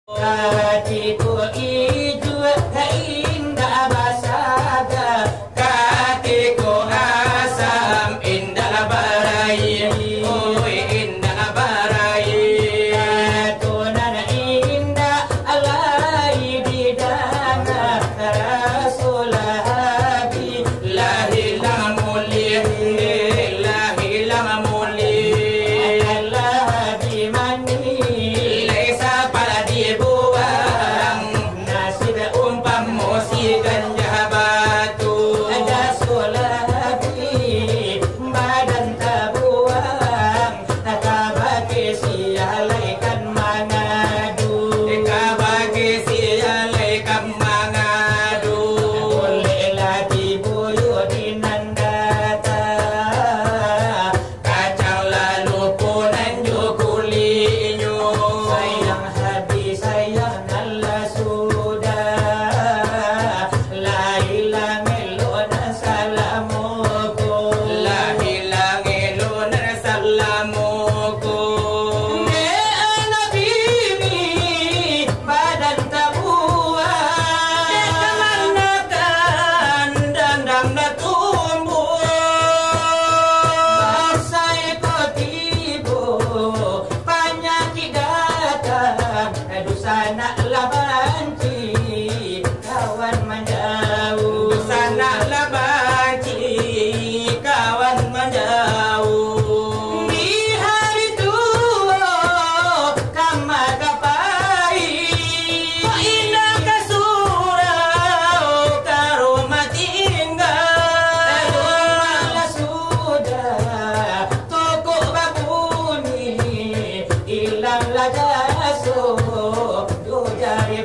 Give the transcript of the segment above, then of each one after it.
Hatiku ijo indah basada, hatiku asam indah barai, oh indah barai. Tunan indah alai bidana Rasul Habib, lahi lamuli, lahi lamuli. Ilang laga so do jari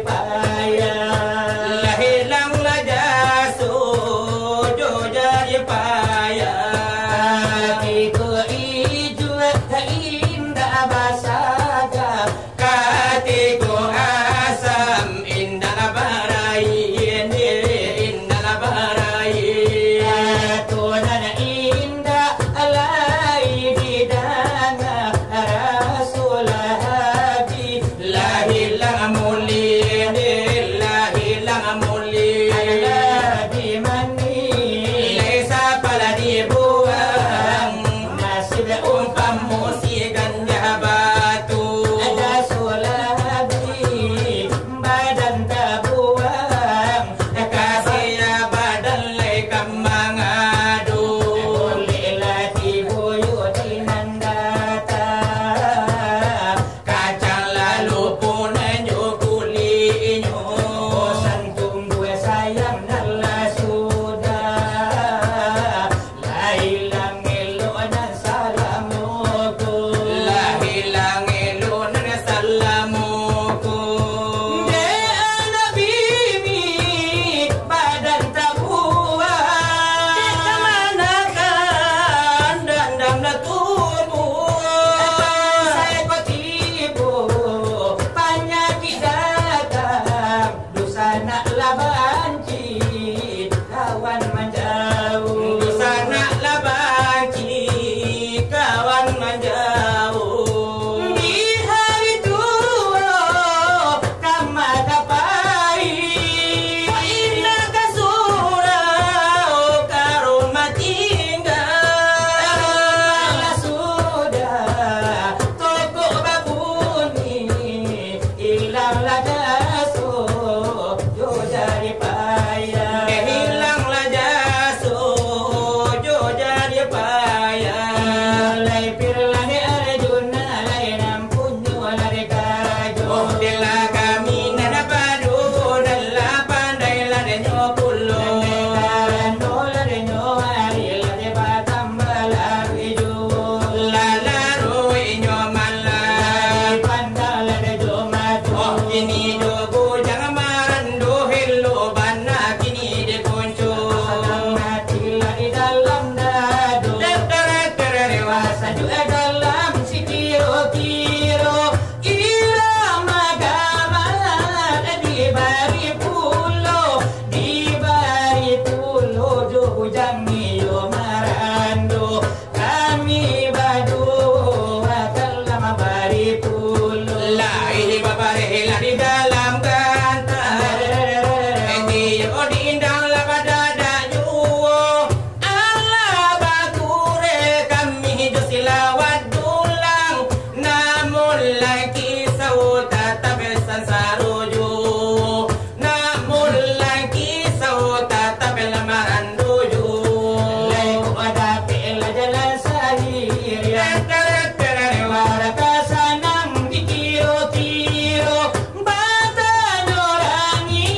dalam ganteng Dio diindang labada dajuwo Allah bakure kami hidup silawat dulang namun lagi sau tetap besan saruju namun lagi sau tetap lamaran duju Leku ada pela jalan sahir Warakasanang dikiro-tiro Bata norangi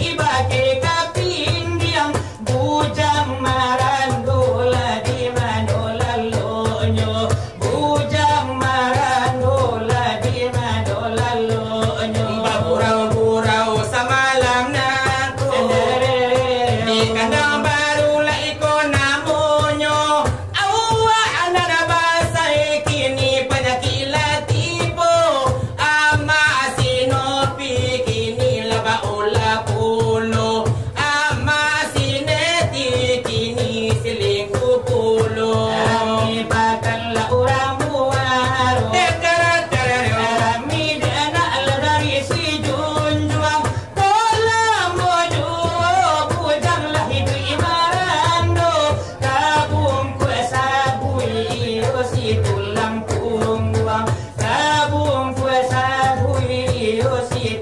ibake kapindiang Bujang marandola di manola lonyo Bujang marandola di manola lonyo Baburau-burau sa malam naku Di kandang baru la iko namonyo Awa anda na basay kini panyakila tipo Ama sinopi kini laba ula pulo Ama sineti kini silingku pulo Kami bakal la urang buwaro Kami dana ala dari si junjuang Kolam mojuo bujang lahir imarando Kabung kuasa buio si tulang pungwang Kabung kuasa buio si